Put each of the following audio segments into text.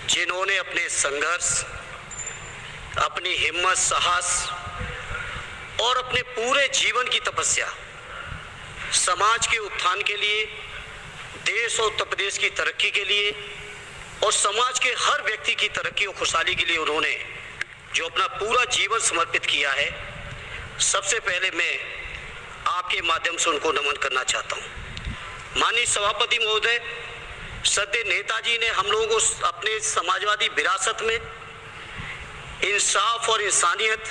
जिन्होंने अपने संघर्ष, अपनी हिम्मत, साहस और अपने पूरे जीवन की तपस्या समाज के उत्थान के लिए, देश और उत्तर प्रदेश की तरक्की के लिए और समाज के हर व्यक्ति की तरक्की और खुशहाली के लिए उन्होंने जो अपना पूरा जीवन समर्पित किया है, सबसे पहले मैं आपके माध्यम से उनको नमन करना चाहता हूं। माननीय सभापति महोदय, सद्य नेताजी ने हम लोगों को अपने समाजवादी विरासत में इंसाफ और इंसानियत,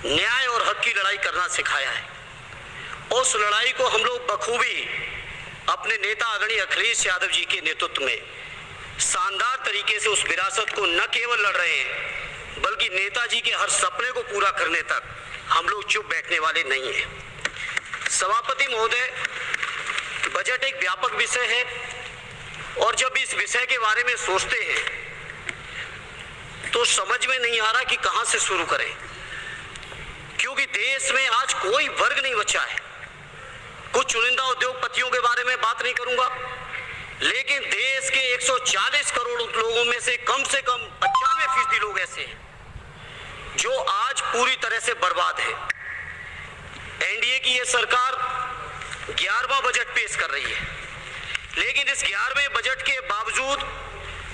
न्याय और हक की लड़ाई करना सिखाया है। उस लड़ाई को हम लोग बखूबी अपने नेता आदरणीय अखिलेश यादव जी के नेतृत्व में शानदार तरीके से उस विरासत को न केवल लड़ रहे हैं, बल्कि नेताजी के हर सपने को पूरा करने तक हम लोग चुप बैठने वाले नहीं हैं। सभापति महोदय, बजट एक व्यापक विषय है और जब इस विषय के बारे में सोचते हैं तो समझ में नहीं आ रहा कि कहां से शुरू करें, क्योंकि देश में आज कोई वर्ग नहीं बचा है। कुछ चुनिंदा उद्योगपतियों के बारे में बात नहीं करूंगा, लेकिन देश के 140 करोड़ लोगों में से कम 95% लोग ऐसे हैं जो आज पूरी तरह से बर्बाद है। एनडीए की यह सरकार 11वां बजट पेश कर रही है, लेकिन इस 11वें बजट के बावजूद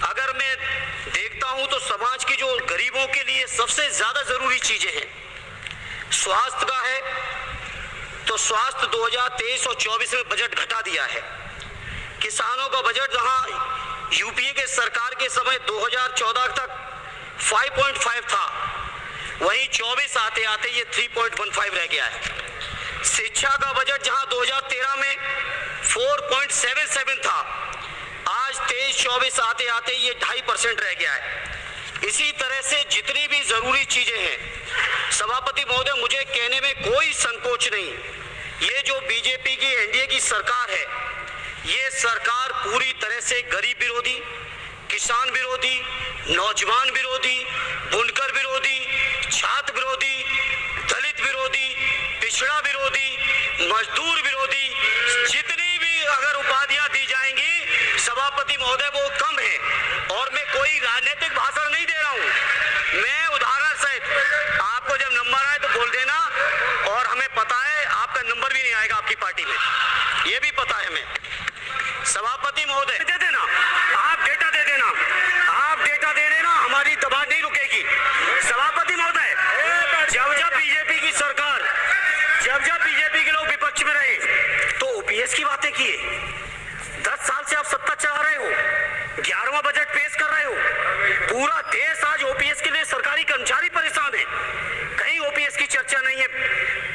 अगर मैं देखता हूं तो समाज की जो गरीबों के लिए सबसे ज्यादा जरूरी चीजें हैं, स्वास्थ्य का है तो स्वास्थ्य 2023 और 24 में बजट घटा दिया है। किसानों का बजट जहां यूपीए के सरकार के समय 2014 तक 5.5 था, वहीं 24 आते आते ये 3.15 रह गया है। शिक्षा का बजट जहां 2013 में 4.77 था, आज 23-24 आते आते ये 2.5% रह गया है। इसी तरह से जितनी भी जरूरी चीजें हैं, सभापति महोदय, मुझे कहने में कोई संकोच नहीं, ये जो बीजेपी की एनडीए की सरकार है, ये सरकार पूरी तरह से गरीब विरोधी, किसान विरोधी, नौजवान विरोधी, बुनकर विरोधी, छात्र विरोधी, दलित विरोधी, पिछड़ा विरोधी, मजदूर विरोधी, जितनी भी अगर उपाधियां दी जाएंगी सभापति महोदय वो कम है। और मैं कोई राजनीतिक भाषण नहीं दे रहा हूं, मैं उदाहरण सहित आपको जब नंबर आए तो बोल देना, और हमें पता है आपका नंबर भी नहीं आएगा आपकी पार्टी में, ये भी पता है हमें। सभापति महोदय, दे देना, आप डेटा दे देना, आप डेटा दे देना, हमारी दबाव नहीं रुकेगी। सभापति महोदय, जब बीजेपी की सरकार, जब बीजेपी के लोग विपक्ष में रहे तो ओपीएस की बातें किए। 10 साल से आप सत्ता चला रहे हो, 11वां बजट पेश कर रहे हो, पूरा देश आज ओपीएस के लिए सरकारी कर्मचारी परेशान है, कहीं ओपीएस की चर्चा नहीं है,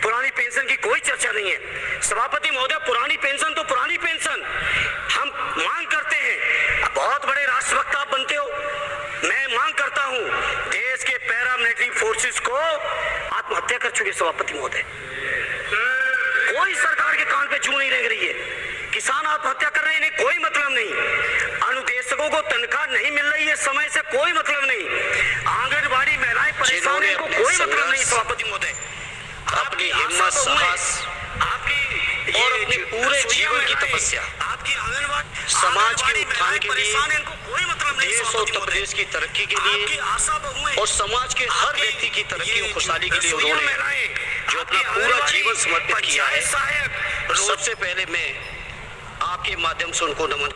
पुरानी पेंशन की कोई चर्चा नहीं है। सभापति महोदय, पुरानी पेंशन तो पुरानी पेंशन हम मांग करते हैं, बहुत बड़े राष्ट्रभक्त आप बनते हो, मैं मांग करता हूं देश के पैरामिलिट्री फोर्सेस को आत्महत्या कर चुके सभापति महोदय, कोई सरकार के कान पे जू नहीं रह रही है, किसान आत्महत्या कर रहे हैं, कोई मतलब नहीं, अनुदेशकों को तनख्वाह नहीं मिल रही है समय से, कोई मतलब नहीं, आंगनबाड़ी महिलाएं परेशान हैं, कोई मतलब नहीं। सभापति महोदय, अपनी हिम्मत, साहस, आपकी और अपने पूरे जीवन की तपस्या आपकी आंगनबाड़ी समाज के उत्थान के लिए, देश और उत्तर प्रदेश की तरक्की के लिए और समाज के हर व्यक्ति की तरक्की और खुशहाली के लिए उन्होंने जो अपना पूरा जीवन समर्पित किया है, सबसे पहले मैं आपके माध्यम से उनको नमन